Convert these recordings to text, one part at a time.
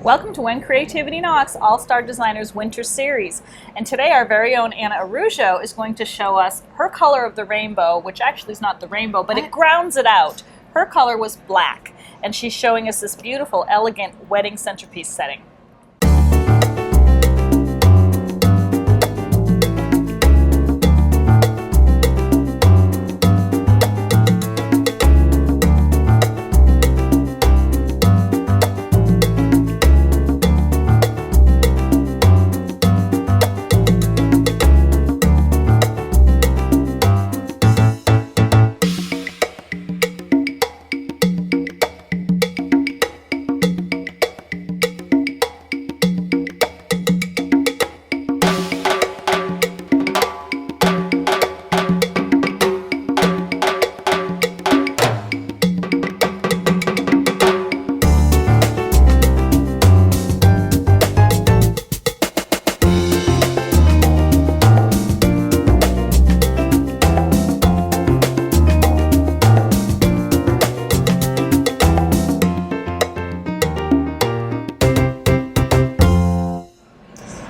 Welcome to When Creativity Knocks, All-Star Designers Winter Series. And today our very own Anna Arujo is going to show us her color of the rainbow, which actually is not the rainbow, but it grounds it out. Her color was black, and she's showing us this beautiful, elegant wedding centerpiece setting.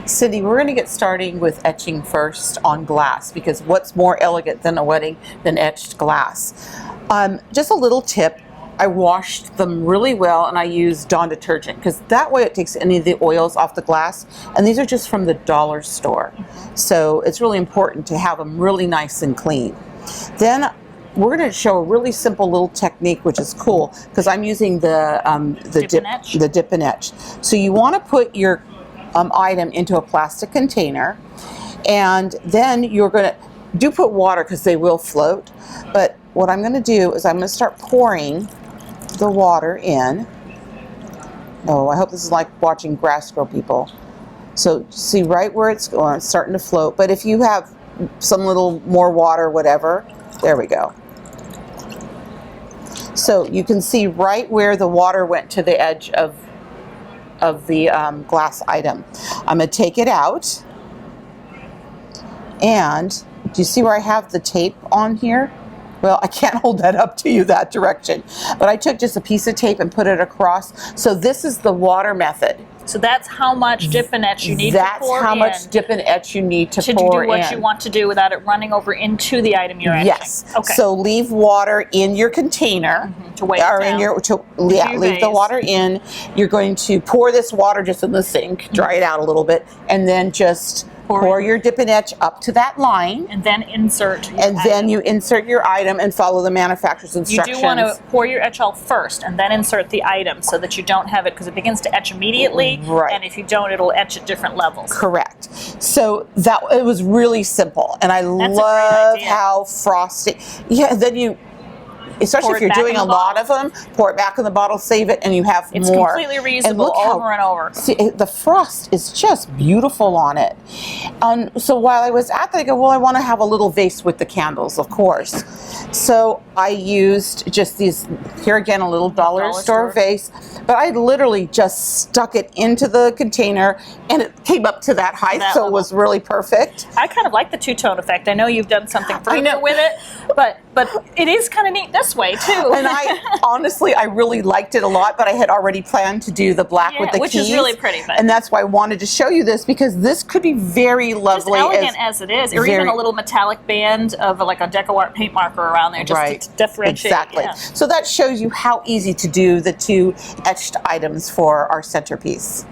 Cindy, we're going to get starting with etching first on glass, because what's more elegant than a wedding than etched glass? Just a little tip, I washed them really well and I used Dawn detergent, because that way it takes any of the oils off the glass, and these are just from the dollar store. So it's really important to have them really nice and clean. Then we're going to show a really simple little technique, which is cool, because I'm using the dip and etch. So you want to put your item into a plastic container, and then you're going to put water, because they will float. But what I'm going to do is I'm going to start pouring the water in. Oh, I hope this is like watching grass grow, people. So see right where it's going, it's starting to float. But if you have some little more water, whatever, there we go. So you can see right where the water went to the edge of the glass item. I'm going to take it out, and do you see where I have the tape on here? Well, I can't hold that up to you that direction, but I took just a piece of tape and put it across. So this is the water method. So that's how much dip and etch you need to pour in. That's how much dip and etch you need to pour in. To do what you want to do without it running over into the item you're etching. Yes. Okay. So leave water in your container. To weigh it down. Leave the water in. You're going to pour this water just in the sink, dry it out a little bit, and then just pour your dip and etch up to that line. And then insert your item. Then you insert your item and follow the manufacturer's instructions. You do want to pour your etch all first and then insert the item, so that you don't have it, because it begins to etch immediately. Right. And if you don't, it'll etch at different levels. Correct. So it was really simple, and I love how frosty. Yeah. Then you, especially if you're doing a lot of them, pour it back in the bottle, save it, and you have more. It's completely reusable over and over. See, the frost is just beautiful on it. So while I was at that, I go, well, I want to have a little vase with the candles, of course. So I used just these, here again, a little dollar store vase, but I literally just stuck it into the container, and it came up to that height, so it was really perfect. I kind of like the two-tone effect. I know you've done something further with it, but it is kind of neat this way too. And I honestly, I really liked it a lot, but I had already planned to do the black with the keys, which is really pretty. And that's why I wanted to show you this, because this could be very lovely, just elegant as it is, or even a little metallic band of like a Deco Art paint marker around there, just to differentiate. Exactly. Yeah. So that shows you how easy to do the two etched items for our centerpiece.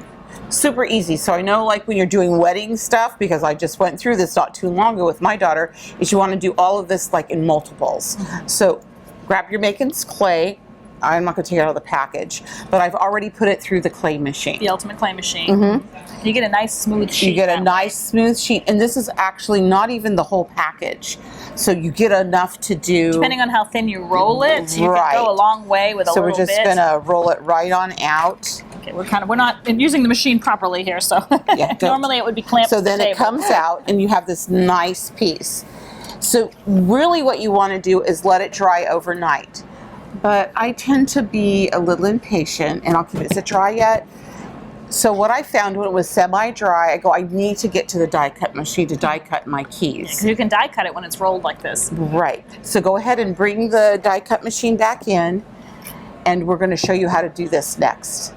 Super easy. So I know, like when you're doing wedding stuff, because I just went through this not too long ago with my daughter, is you want to do all of this like in multiples. So grab your Makin's clay. I'm not going to take it out of the package, but I've already put it through the clay machine. The ultimate clay machine. You get a nice smooth sheet. You get a nice smooth sheet, and this is actually not even the whole package. So you get enough to do. Depending on how thin you roll it, you can go a long way with a little bit. So we're just going to roll it right on out. Okay, we're not using the machine properly here, so normally it would be clamped to the table. So then it comes out, and you have this nice piece. So really what you want to do is let it dry overnight. But I tend to be a little impatient, and I'll keep it. Is it dry yet? So what I found when it was semi-dry, I go, I need to get to the die cut machine to die cut my keys. You can die cut it when it's rolled like this. Right. So go ahead and bring the die cut machine back in, and we're going to show you how to do this next.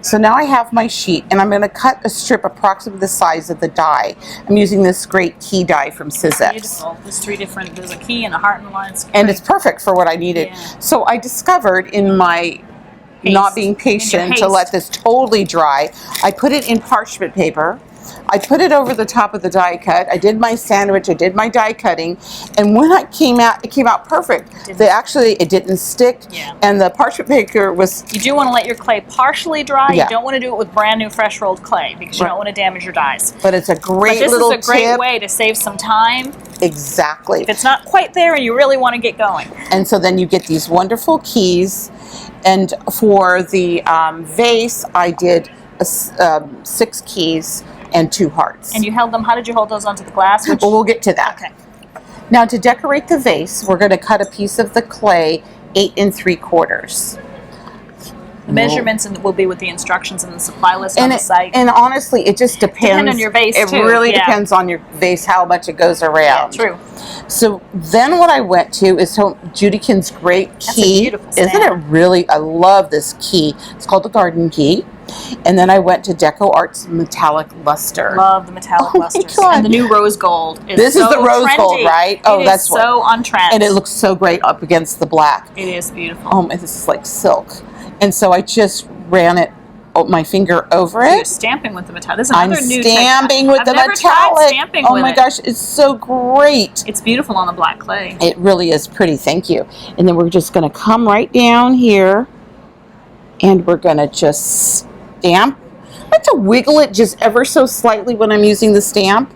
So now I have my sheet, and I'm going to cut a strip approximately the size of the die. I'm using this great key die from Sizzix. Beautiful. There's 3 different, there's a key and a heart and a line. And it's perfect for what I needed. Yeah. So I discovered in my not being patient to let this totally dry, I put it in parchment paper. I put it over the top of the die cut. I did my sandwich, I did my die cutting, and when it came out perfect. It didn't stick, and the parchment paper was... You do want to let your clay partially dry. Yeah. You don't want to do it with brand new fresh rolled clay because you don't want to damage your dies. But it's a great this little is a great tip. way to save some time. Exactly. If it's not quite there and you really want to get going. And so then you get these wonderful keys. And for the vase, I did 6 keys and 2 hearts. And you held them, how did you hold those onto the glass? Well, we'll get to that. Okay. Now to decorate the vase, we're going to cut a piece of the clay 8 3/4. The measurements will be with the instructions and the supply list on the site. And honestly, it just depends. Depend on your vase, It too. really depends on your vase, how much it goes around. Yeah, true. So then what I went to is Judikin's great key. That's a beautiful stand. Isn't it really? I love this key. It's called the garden key. And then I went to Deco Art's metallic luster. Love the metallic lusters. God. And the new rose gold is This is so the rose trendy. gold, right? Oh, that's what. So on trend. And it looks so great up against the black. It is beautiful. Oh, this is like silk. And so I just ran my finger over You're it. stamping with the metallic. This is another I'm new stamping technique. with the I've never tried metallic. stamping Oh with my it. gosh, it's so great. It's beautiful on the black clay. It really is pretty, thank you. And then we're just going to come right down here and we're going to just stamp. I like to wiggle it just ever so slightly when I'm using the stamp.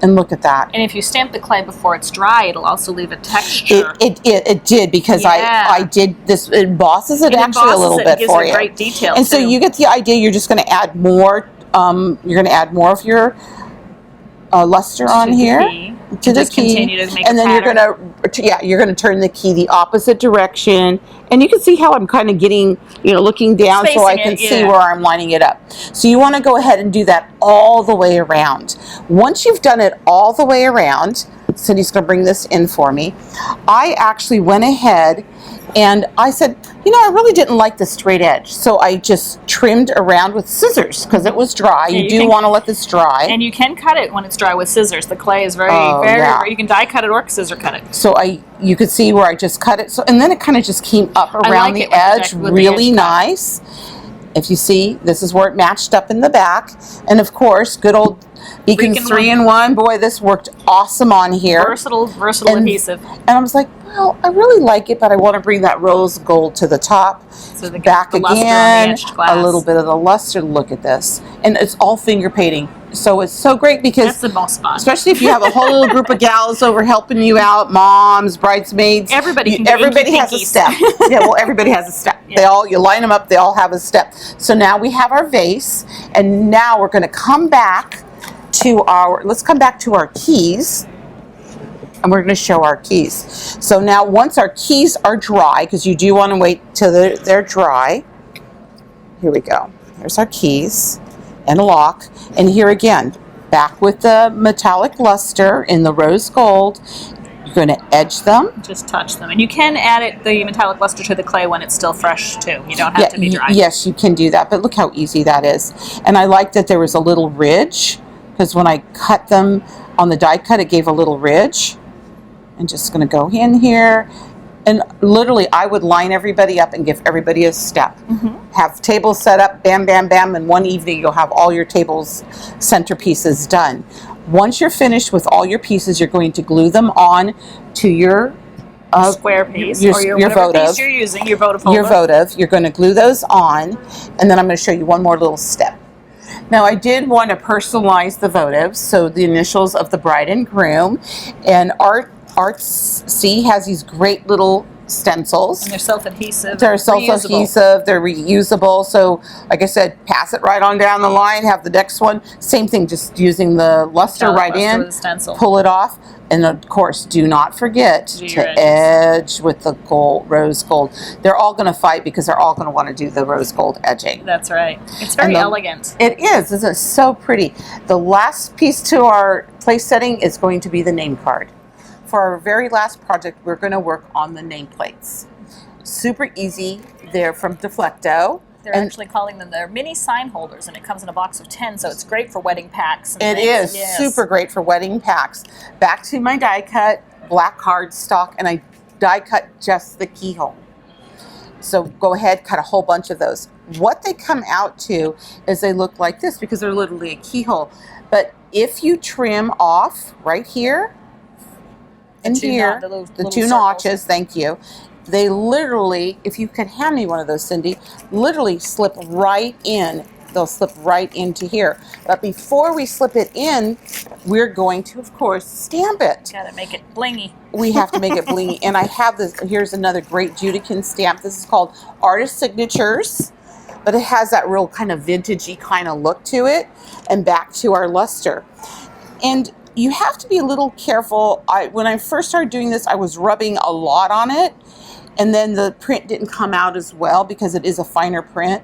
And look at that. And if you stamp the clay before it's dry, it'll also leave a texture. It did because I did this. It embosses it actually a little bit for you. Great detail. And so you get the idea. You're just going to add more. You're going to add more of your luster on here to the key, continue to make and then you're going to turn the key the opposite direction. And you can see how I'm kind of getting, looking down so I can see where I'm lining it up. So you want to go ahead and do that all the way around. Once you've done it all the way around, Cindy's going to bring this in for me. I actually went ahead and I said, I really didn't like the straight edge. So I just trimmed around with scissors because it was dry. You do want to let this dry. And you can cut it when it's dry with scissors. The clay is very, you can die cut it or scissor cut it. So you could see where I just cut it. So, and then it kind of just came up around the edge, really nice. If you see, this is where it matched up in the back. And of course, good old Beacon 3-in-1. Boy, this worked awesome on here. Versatile adhesive. And I was like, well, I really like it, but I want to bring that rose gold to the top. So back again, a little bit of the luster. Look at this. And it's all finger painting. So it's so great because that's the most fun. Especially if you have a whole little group of gals over helping you out, moms, bridesmaids. Everybody has a step. Yeah, well, everybody has a step. Yeah. You line them up, they all have a step. So now we have our vase, and now we're going to come back to let's come back to our keys. And we're going to show our keys. So now once our keys are dry, because you do want to wait till they're dry. Here we go. Here's our keys and a lock. And here again, back with the metallic luster in the rose gold. You're going to edge them. Just touch them. And you can add the metallic luster to the clay when it's still fresh too. You don't have to be dry. Yes, you can do that. But look how easy that is. And I like that there was a little ridge, because when I cut them on the die cut, it gave a little ridge. I'm just going to go in here, and literally I would line everybody up and give everybody a step. Have tables set up, bam, bam, bam, and one evening you'll have all your tables centerpieces done. Once you're finished with all your pieces, you're going to glue them on to your square piece, your votive piece you're using, your votive holder. Your votive. You're going to glue those on, and then I'm going to show you one more little step. Now, I did want to personalize the votives, so the initials of the bride and groom, and Arts C has these great little stencils. And they're self-adhesive. They're self-adhesive. They're reusable. So, like I said, pass it right on down the line. Have the next one. Same thing, just using the luster right in. Pull it off. And of course, do not forget to edge with the rose gold. They're all going to fight because they're all going to want to do the rose gold edging. That's right. It's very elegant. It is. Isn't it so pretty? The last piece to our place setting is going to be the name card. For our very last project, we're going to work on the nameplates. Super easy. They're from Deflecto. They're actually calling them, they're mini sign holders, and it comes in a box of 10, so it's great for wedding packs. And it things. is Yes. super great for wedding packs. Back to my die cut, black cardstock, and I die cut just the keyhole. So go ahead, cut a whole bunch of those. What they come out to is they look like this because they're literally a keyhole. But if you trim off right here and here, the two notches, thank you, they literally, if you could hand me one of those, Cindy, literally slip right in. They'll slip right into here. But before we slip it in, we're going to, of course, stamp it. Gotta make it blingy. We have to make it blingy. And I have this, here's another great Judican stamp. This is called Artist Signatures, but it has that real kind of vintagey kind of look to it. And back to our luster. And you have to be a little careful. When I first started doing this, I was rubbing a lot on it. And then the print didn't come out as well because it is a finer print.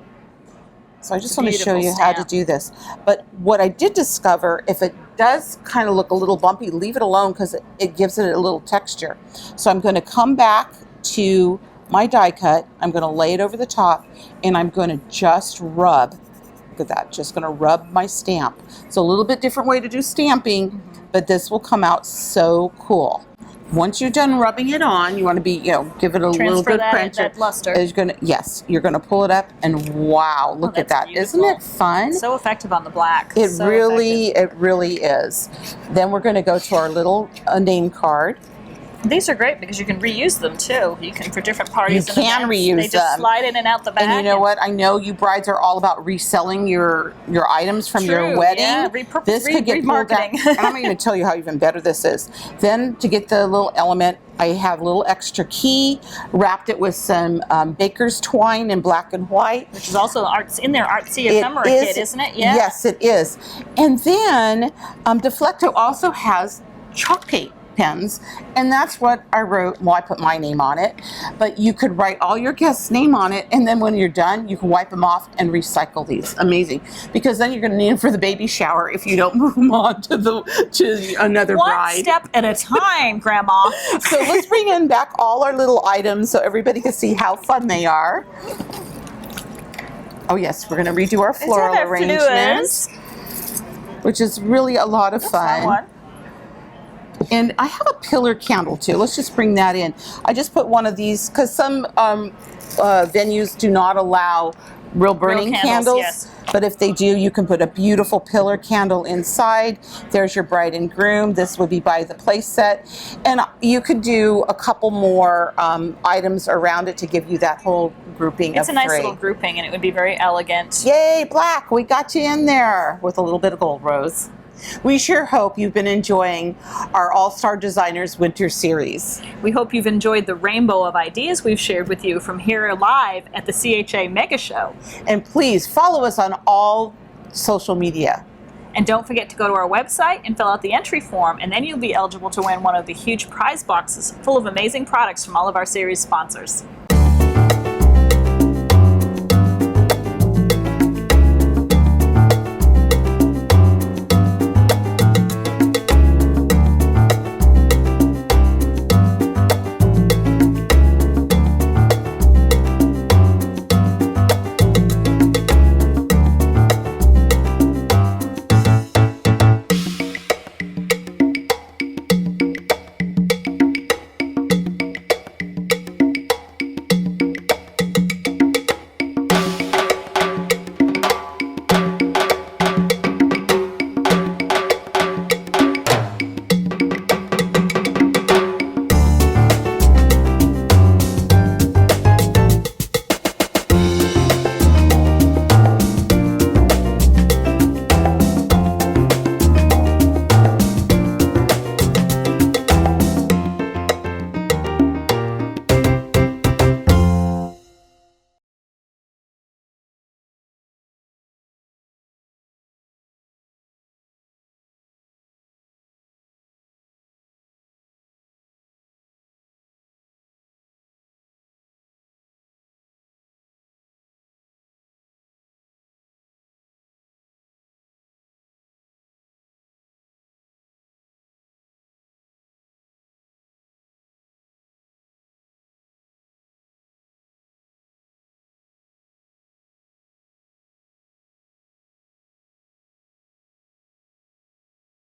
So I just want to show you how to do this. But what I did discover, if it does kind of look a little bumpy, leave it alone because it gives it a little texture. So I'm going to come back to my die cut. I'm going to lay it over the top and I'm going to just rub. Look at that. Just going to rub my stamp. It's a little bit different way to do stamping, but this will come out so cool. Once you're done rubbing it on, you want to be, give it a little good pressure. That luster. Yes, you're going to pull it up, and wow, look at that! Beautiful. Isn't it fun? So effective on the black. It really is. Then we're going to go to our little name card. These are great because you can reuse them too. You can for different parties. You can reuse them. They just slide in and out the back. And you know what? I know you brides are all about reselling your items from your wedding. Yeah, this could get pulled out. And I'm not going to tell you how even better this is. Then to get the little element, I have a little extra key, wrapped it with some baker's twine in black and white. Which is also in their artsy ephemera kit, isn't it? Yeah. Yes, it is. And then Deflecto also has chalk paint pens, and that's what I wrote. Well, I put my name on it, but you could write all your guests' name on it, and then when you're done, you can wipe them off and recycle these. Amazing, because then you're going to need them for the baby shower if you don't move them on to another bride. One step at a time, Grandma. So let's bring in back all our little items so everybody can see how fun they are. Oh yes, we're going to redo our floral arrangements, which is really a lot of fun. And I have a pillar candle too. Let's just bring that in. I just put one of these because some venues do not allow real burning candles. Yes. But if they do, you can put a beautiful pillar candle inside. There's your bride and groom. This would be by the place set. And you could do a couple more items around it to give you that whole grouping of It's a nice three. little grouping, and it would be very elegant. Yay, black. We got you in there with a little bit of gold rose. We sure hope you've been enjoying our All-Star Designers Winter Series. We hope you've enjoyed the rainbow of ideas we've shared with you from here live at the CHA Mega Show. And please follow us on all social media. And don't forget to go to our website and fill out the entry form, and then you'll be eligible to win one of the huge prize boxes full of amazing products from all of our series sponsors.